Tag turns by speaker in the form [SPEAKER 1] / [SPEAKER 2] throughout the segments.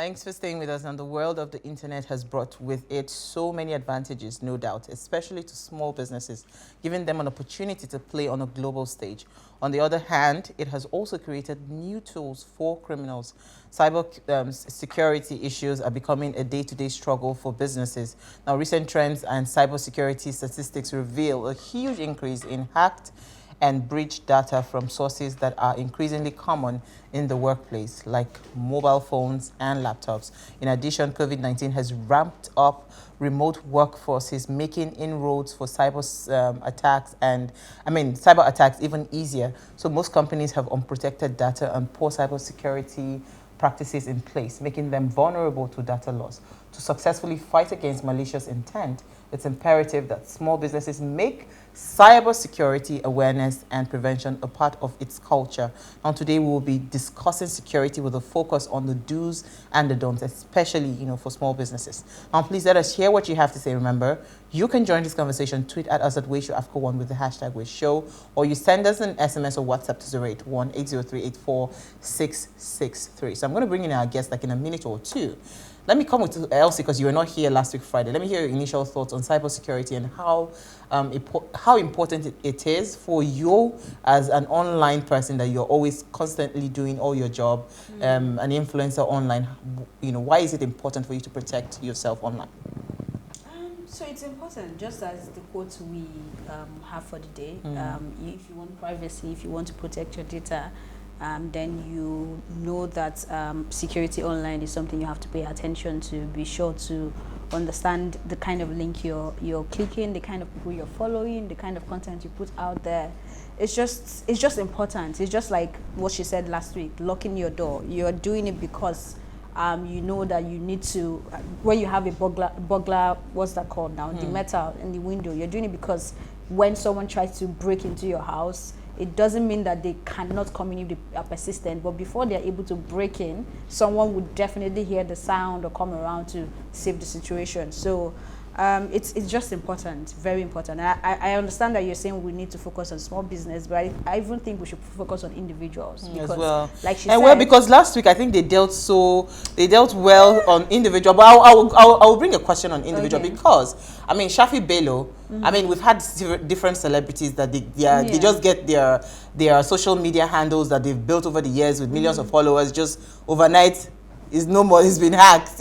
[SPEAKER 1] Thanks for staying with us. And the world of the internet has brought with it so many advantages, no doubt, especially to small businesses, giving them an opportunity to play on a global stage. On the other hand, it has also created new tools for criminals. Cyber security issues are becoming a day-to-day struggle for businesses. Now, recent trends and cybersecurity statistics reveal a huge increase in hacked and breached data from sources that are increasingly common in the workplace, like mobile phones and laptops. In addition, COVID-19 has ramped up remote workforces, making inroads for cyber attacks even easier. So most companies have unprotected data and poor cybersecurity practices in place, making them vulnerable to data loss. To successfully fight against malicious intent, it's imperative that small businesses make cybersecurity awareness and prevention a part of its culture. Now, today we will be discussing security with a focus on the do's and the don'ts, especially for small businesses. Now, please let us hear what you have to say. Remember, you can join this conversation. Tweet at us at WayShowAfrica1 with the hashtag WayShow, or you send us an SMS or WhatsApp to 081-803-84663. So I'm going to bring in our guest like in a minute or two. Let me come with Elsie, because you were not here last week Friday. Let me hear your initial thoughts on cybersecurity and how important it is for you as an online person, that you're always constantly doing all your job, an influencer online. Why is it important for you to protect yourself online?
[SPEAKER 2] So it's important, just as the quote we have for the day. If you want privacy, if you want to protect your data, then you know that security online is something you have to pay attention to. Be sure to understand the kind of link you're clicking, the kind of people you're following, the kind of content you put out there. It's just important. It's just like what she said last week, locking your door. You're doing it because you know that you need to, when you have a burglar, what's that called now? The metal in the window. You're doing it because when someone tries to break into your house, it doesn't mean that they cannot come in if they are persistent, but before they're able to break in, someone would definitely hear the sound or come around to save the situation. So it's just important, very important. I understand that you're saying we need to focus on small business, but I even think we should focus on individuals because,
[SPEAKER 1] as well.
[SPEAKER 2] Like she said,
[SPEAKER 1] well, because last week I think they dealt well on individual. But I will bring a question on individual, because Shafi Bello. We've had different celebrities that they just get their social media handles that they've built over the years with millions of followers, just overnight is no more. It's been hacked,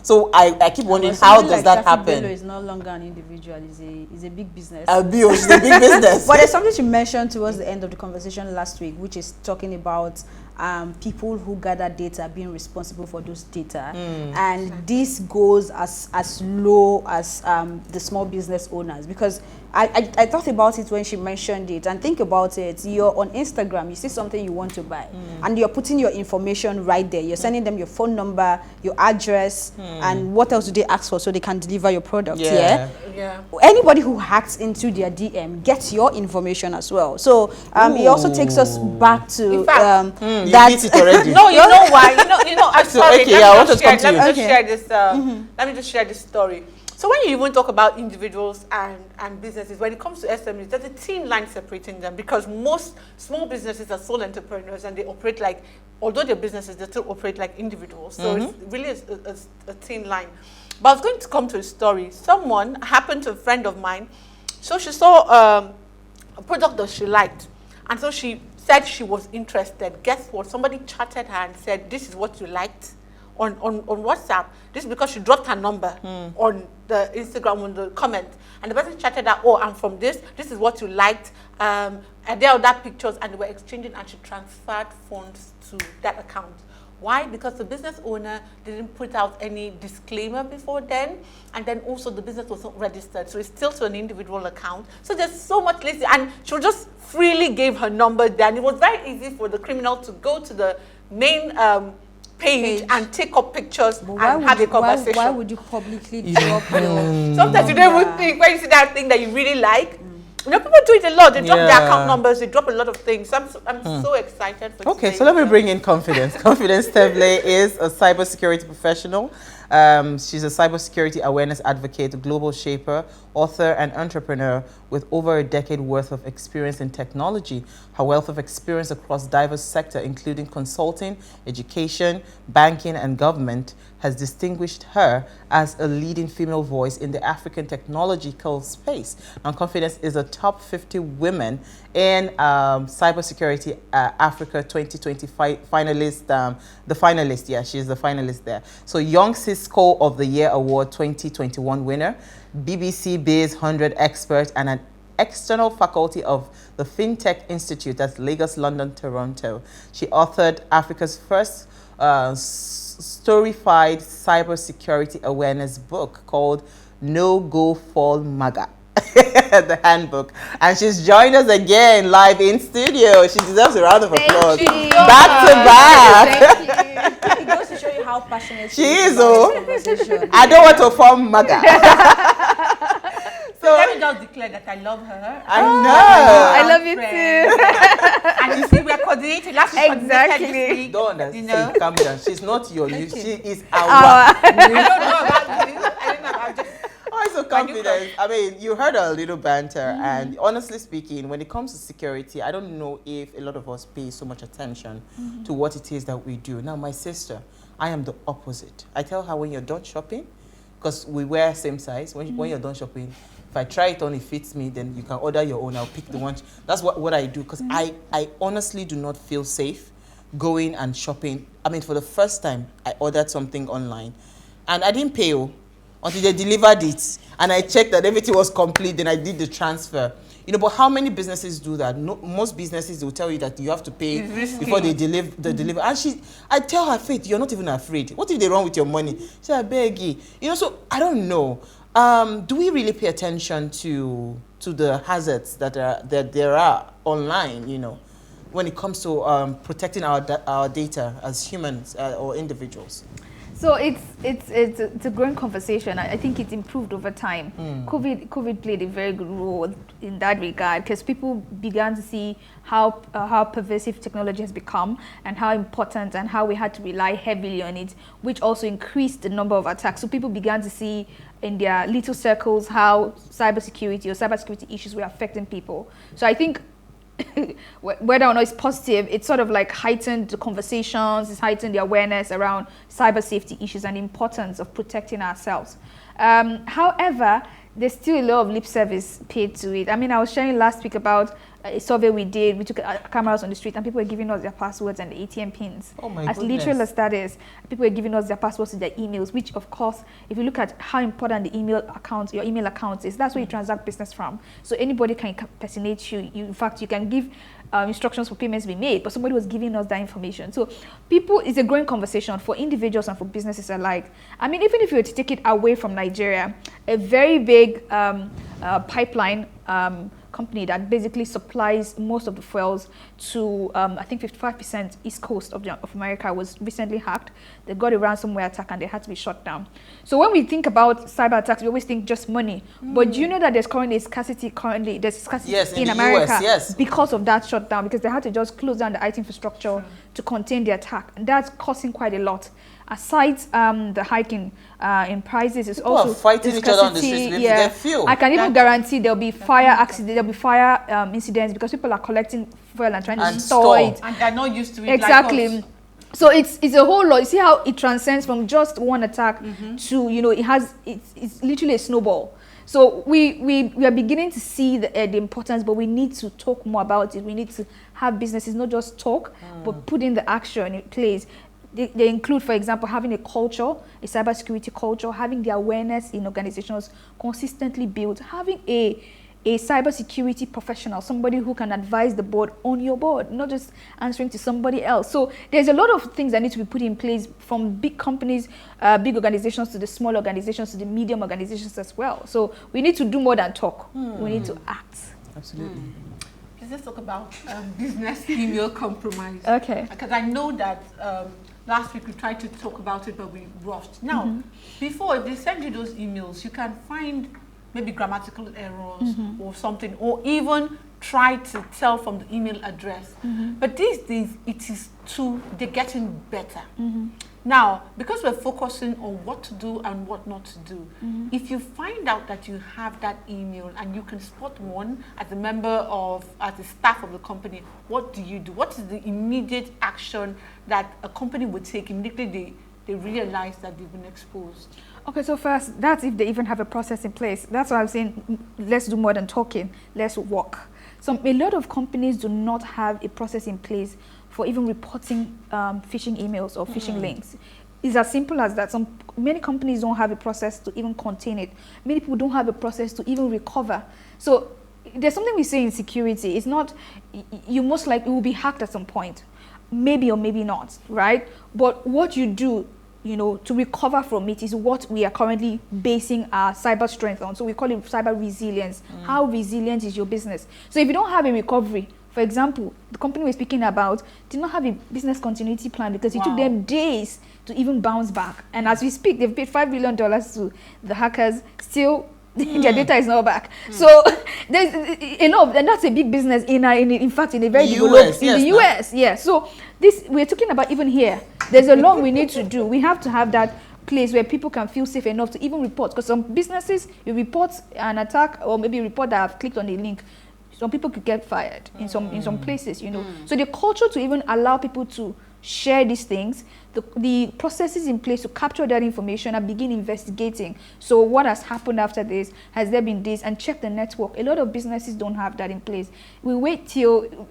[SPEAKER 1] So I keep wondering, how does that happen?
[SPEAKER 2] Bello is no longer an individual. It's a big business.
[SPEAKER 1] It's a big business.
[SPEAKER 2] But there's something she mentioned towards the end of the conversation last week, which is talking about people who gather data being responsible for those data, and this goes as low as the small business owners, because I thought about it when she mentioned it, and think about it. You're on Instagram, you see something you want to buy, and you're putting your information right there. You're sending them your phone number, your address, and what else do they ask for so they can deliver your product. Yeah. Anybody who hacks into their DM gets your information as well. So it also takes us back to
[SPEAKER 1] that. Beat it already.
[SPEAKER 3] No, you know why? I'm sorry.
[SPEAKER 1] Okay, let
[SPEAKER 3] me just share this story. So when you even talk about individuals and businesses, when it comes to SMEs, there's a thin line separating them, because most small businesses are sole entrepreneurs and they operate like, although they're businesses, they still operate like individuals. So it's really a thin line. But I was going to come to a story. Someone happened to a friend of mine. So she saw a product that she liked. And so she said she was interested. Guess what? Somebody chatted her and said, this is what you liked on WhatsApp. This is because she dropped her number on the Instagram, on the comment. And the person chatted her, oh, I'm from this is what you liked. And there are other pictures, and they were exchanging, and she transferred funds to that account. Why? Because the business owner didn't put out any disclaimer before then, and then also the business was not registered, so it's still to an individual account. So there's so much listing, and she just freely gave her number there, and it was very easy for the criminal to go to the main page and take up pictures and have a conversation.
[SPEAKER 2] Why would you publicly drop your
[SPEAKER 3] Sometimes you don't even think, when you see that thing that you really like, people do it a lot. They drop their account numbers. They drop a lot of things. So I'm so excited for
[SPEAKER 1] Okay, so let me bring in Confidence. Confidence Staveley is a cybersecurity professional She's a cybersecurity awareness advocate, global shaper, author, and entrepreneur with over a decade worth of experience in technology. Her wealth of experience across diverse sectors, including consulting, education, banking, and government, has distinguished her as a leading female voice in the African technological space. Now, Confidence is a top 50 women in Cybersecurity Africa 2025 finalist. The finalist, yeah, she's the finalist there. So, Young Cisco of the Year Award 2021 winner, BBC Biz 100 expert, and an external faculty of the FinTech Institute at Lagos, London, Toronto. She authored Africa's first storified cybersecurity awareness book called No Go Fall MAGA, the handbook. And she's joined us again live in studio. She deserves a round of applause. Back to back.
[SPEAKER 2] Thank you. It goes to show you how passionate
[SPEAKER 1] she is. Oh,
[SPEAKER 2] conversation.
[SPEAKER 1] I don't want to form MAGA.
[SPEAKER 3] So let me just declare that I love her.
[SPEAKER 1] I know.
[SPEAKER 4] I love you too.
[SPEAKER 3] And you see, we're coordinated. Last week,
[SPEAKER 4] Exactly.
[SPEAKER 3] this week,
[SPEAKER 1] Don't understand.
[SPEAKER 3] you know?
[SPEAKER 1] Calm down. She's not your you. She is our.
[SPEAKER 3] I don't know about you. I don't know. I'm just.
[SPEAKER 1] Oh, so confident. I mean, you heard a little banter, and honestly speaking, when it comes to security, I don't know if a lot of us pay so much attention to what it is that we do. Now, my sister, I am the opposite. I tell her when you're done shopping, because we wear same size, when you're done shopping, if I try it on, it fits me, then you can order your own. I'll pick the one. That's what I do, because I honestly do not feel safe going and shopping. I mean, for the first time, I ordered something online, and I didn't pay until they delivered it, and I checked that everything was complete. Then I did the transfer. You know, but how many businesses do that? No, most businesses will tell you that you have to pay before they deliver. And I tell her, Faith, you're not even afraid. What if they run with your money? She said, I beg you. You know, so I don't know. Do we really pay attention to the hazards that there are online? You know, when it comes to protecting our data as humans or individuals.
[SPEAKER 4] So it's a growing conversation. I think it's improved over time. COVID played a very good role in that regard, because people began to see how pervasive technology has become and how important, and how we had to rely heavily on it, which also increased the number of attacks. So people began to see in their little circles how cybersecurity issues were affecting people. So I think whether or not it's positive, it's sort of like heightened the conversations, it's heightened the awareness around cyber safety issues and the importance of protecting ourselves. However, there's still a lot of lip service paid to it. I mean, I was sharing last week about a survey we did. We took cameras on the street, and people were giving us their passwords and the ATM pins.
[SPEAKER 1] Oh my
[SPEAKER 4] goodness. As literal as that is, people were giving us their passwords to their emails, which of course, if you look at how important the your email account is, that's where you transact business from. So anybody can impersonate you. In fact, you can give instructions for payments to be made, but somebody was giving us that information. So it's a growing conversation for individuals and for businesses alike. I mean, even if you were to take it away from Nigeria, a very big pipeline company that basically supplies most of the fuels to, I think 55% East Coast of America was recently hacked. They got a ransomware attack and they had to be shut down. So when we think about cyber attacks, we always think just money. But do you know that there's currently scarcity in America,
[SPEAKER 1] US, yes,
[SPEAKER 4] because of that shutdown, because they had to just close down the IT infrastructure to contain the attack. And that's costing quite a lot. Aside the hiking in prices, is
[SPEAKER 1] people
[SPEAKER 4] also
[SPEAKER 1] are fighting each other on the streets to get fuel.
[SPEAKER 4] I can even guarantee there'll be fire accidents, there'll be fire incidents, because people are collecting fuel and trying to store it.
[SPEAKER 3] And they're not used to it.
[SPEAKER 4] Exactly.
[SPEAKER 3] Like us.
[SPEAKER 4] So it's a whole lot. You see how it transcends from just one attack to, you know, it's literally a snowball. So we are beginning to see the importance, but we need to talk more about it. We need to have businesses not just talk, but put in the action in place. They include, for example, having a culture, a cybersecurity culture, having the awareness in organizations consistently built, having a cybersecurity professional, somebody who can advise the board on your board, not just answering to somebody else. So there's a lot of things that need to be put in place, from big companies, big organizations, to the small organizations, to the medium organizations as well. So we need to do more than talk. We need to act.
[SPEAKER 1] Absolutely.
[SPEAKER 3] Let's talk about business email compromise.
[SPEAKER 4] Okay.
[SPEAKER 3] Because I know that last week we tried to talk about it, but we rushed. Now, before, if they send you those emails, you can find maybe grammatical errors or something, or even try to tell from the email address. But these days, they're getting better. Now, because we're focusing on what to do and what not to do, if you find out that you have that email and you can spot one as a staff of the company, what do you do? What is the immediate action that a company would take immediately they realize that they've been exposed?
[SPEAKER 4] Okay, so first, that's if they even have a process in place. That's why I'm saying, let's do more than talking, let's work. So a lot of companies do not have a process in place for even reporting phishing emails or phishing links. It's as simple as that. Many companies don't have a process to even contain it. Many people don't have a process to even recover. So there's something we say in security. It's not, you most likely will be hacked at some point. Maybe or maybe not, right? But what you do, to recover from it is what we are currently basing our cyber strength on. So we call it cyber resilience. How resilient is your business? So if you don't have a recovery, for example, the company we're speaking about did not have a business continuity plan because it took them days to even bounce back. And as we speak, they've paid $5 billion to the hackers. Still, their data is not back. So there's enough, and that's a big business in fact in a very developed in the US. Yeah. So this we're talking about even here. There's a lot we need to do. We have to have that place where people can feel safe enough to even report. Because some businesses, you report an attack or maybe a report that have clicked on a link, some people could get fired in some places. So the culture to even allow people to share these things, the processes in place to capture that information and begin investigating. So what has happened after this? Has there been this? And check the network. A lot of businesses don't have that in place. We wait till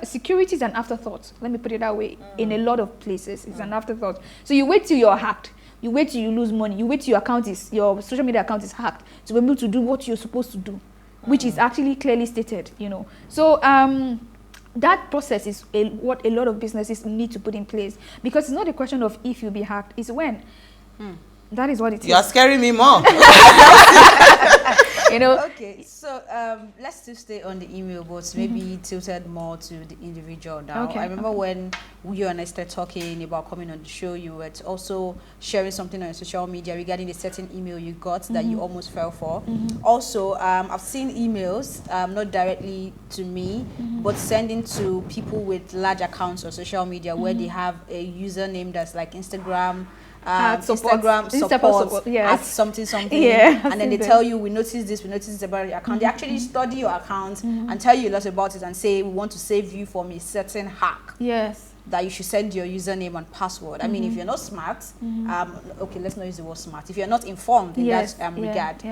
[SPEAKER 4] security is an afterthought. Let me put it that way. In a lot of places, it's an afterthought. So you wait till you're hacked. You wait till you lose money. You wait till your social media account is hacked to be able to do what you're supposed to do, which is actually clearly stated. So that process is what a lot of businesses need to put in place, because it's not a question of if you'll be hacked, it's when. That is what it is.
[SPEAKER 1] You're scaring me more.
[SPEAKER 2] Okay, so let's still stay on the email, but maybe tilted more to the individual now.
[SPEAKER 4] Okay.
[SPEAKER 2] I remember when you and I started talking about coming on the show, you were also sharing something on your social media regarding a certain email you got that you almost fell for. Also, I've seen emails, not directly to me, but sending to people with large accounts on social media where they have a username that's like Instagram support
[SPEAKER 4] yes.
[SPEAKER 2] at something
[SPEAKER 4] Yeah,
[SPEAKER 2] and then they tell you, we noticed this about your account. They actually study your account and tell you a lot about it and say, we want to save you from a certain hack.
[SPEAKER 4] Yes.
[SPEAKER 2] That you should send your username and password. I mean, if you're not smart, okay, let's not use the word smart. If you're not informed in that regard,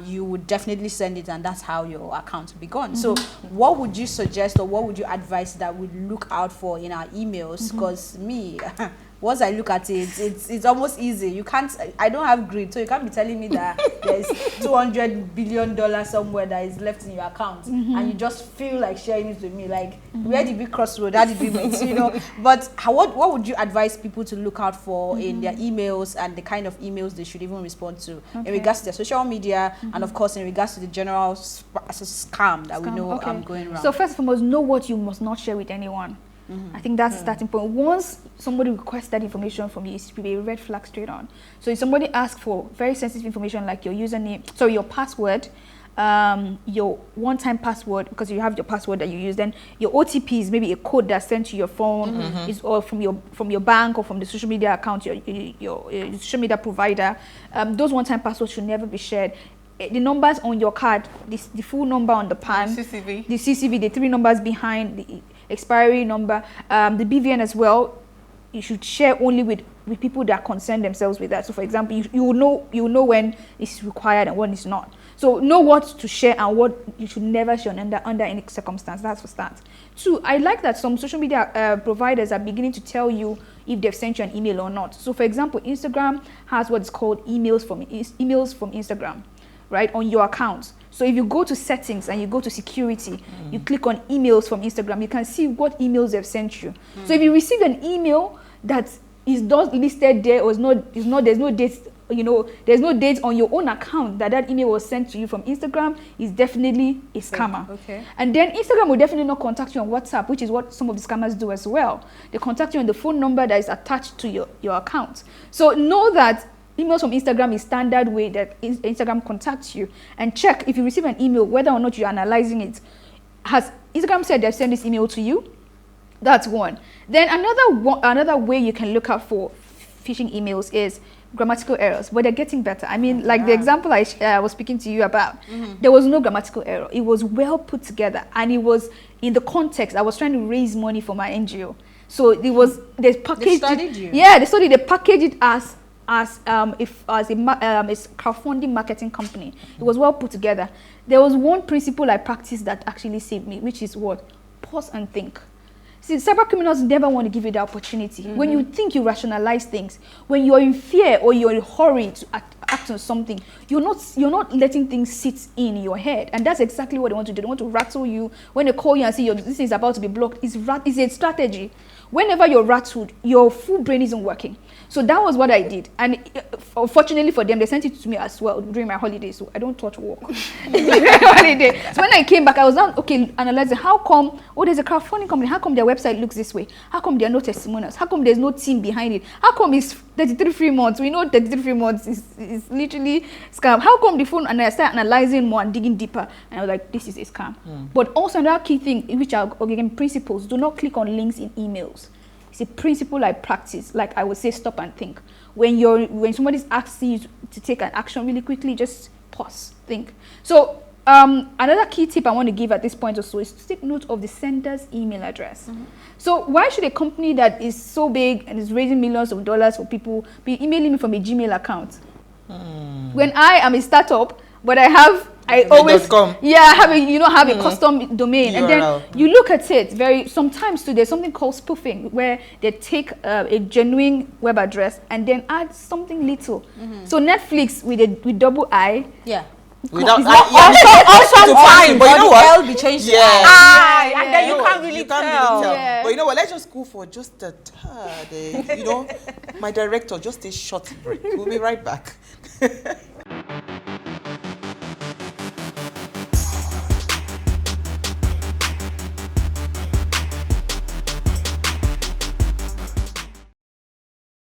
[SPEAKER 2] you would definitely send it, and that's how your account will be gone. So what would you suggest, or what would you advise that we look out for in our emails? Because me, once I look at it, it's almost easy. I don't have grid, so you can't be telling me that there's $200 billion somewhere that is left in your account, and you just feel like sharing it with me. Like, where did we cross road? How did we meet? But what would you advise people to look out for in their emails, and the kind of emails they should even respond to in regards to their social media, and of course in regards to the general scam that we know going around?
[SPEAKER 4] So first and foremost, know what you must not share with anyone. I think that's the starting point. Once somebody requests that information from you, it should be a red flag straight on. So if somebody asks for very sensitive information like your username, your password, your one-time password, because you have your password that you use, then your OTP is maybe a code that's sent to your phone, is or from your bank or from the social media account, your social media provider. Those one-time passwords should never be shared. The numbers on your card, the full number on the PAN, the CCV, the 3 numbers behind the expiry number, the BVN as well, you should share only with people that concern themselves with that. So for example, you will know when it's required and when it's not. So know what to share and what you should never share under any circumstance. That's for start. 2, I like that some social media providers are beginning to tell you if they've sent you an email or not. So for example, Instagram has what's called emails from Instagram, right, on your account. So if you go to settings and you go to security, you click on emails from Instagram, you can see what emails they've sent you. So if you receive an email that is not listed there, or there's no date, there's no date on your own account that email was sent to you from Instagram, is definitely a scammer. Okay. And then Instagram will definitely not contact you on WhatsApp, which is what some of the scammers do as well. They contact you on the phone number that is attached to your account. So know that emails from Instagram is standard way that Instagram contacts you, and check if you receive an email whether or not you're analyzing it. Has Instagram said they've sent this email to you? That's one. Then another way you can look out for phishing emails is grammatical errors, but they're getting better. I mean, like the example I was speaking to you about, there was no grammatical error. It was well put together, and it was in the context. I was trying to raise money for my NGO, so it was they packaged.
[SPEAKER 2] They studied you.
[SPEAKER 4] Yeah, they packaged it as a crowdfunding marketing company. It was well put together. There was one principle I practiced that actually saved me, which is what? Pause and think. See, cyber criminals never want to give you the opportunity. When you think, you rationalize things. When you're in fear or you're in a hurry to act on something, you're not letting things sit in your head. And that's exactly what they want to do. They want to rattle you. When they call you and say this is about to be blocked, it's a strategy. Whenever you're rattled, your full brain isn't working. So that was what I did. And fortunately for them, they sent it to me as well during my holiday. So I don't touch work. Holiday. So when I came back, I was now, analyzing how come, there's a crowdfunding company. How come their website looks this way? How come there are no testimonials? How come there's no team behind it? How come it's 33 free months? We know 33 months is literally scam. How come the phone? And I started analyzing more and digging deeper. And I was like, this is a scam. But also another key thing, which are, again, principles. Do not click on links in emails. It's a principle I practice. Like I would say, stop and think. When somebody's asking you to take an action really quickly, just pause, think. So another key tip I want to give at this point also is to take note of the sender's email address. So why should a company that is so big and is raising millions of dollars for people be emailing me from a Gmail account? When I am a startup, but I always have a custom domain, URL. And then you look at it sometimes too. There's something called spoofing, where they take a genuine web address and then add something little. So Netflix with double I,
[SPEAKER 1] without
[SPEAKER 3] also fine,
[SPEAKER 1] but you know what?
[SPEAKER 2] L be changed
[SPEAKER 3] and then you can't really tell.
[SPEAKER 4] Yeah.
[SPEAKER 1] But you know what? Let's just go for just a third. My director, just a short break. We'll be right back.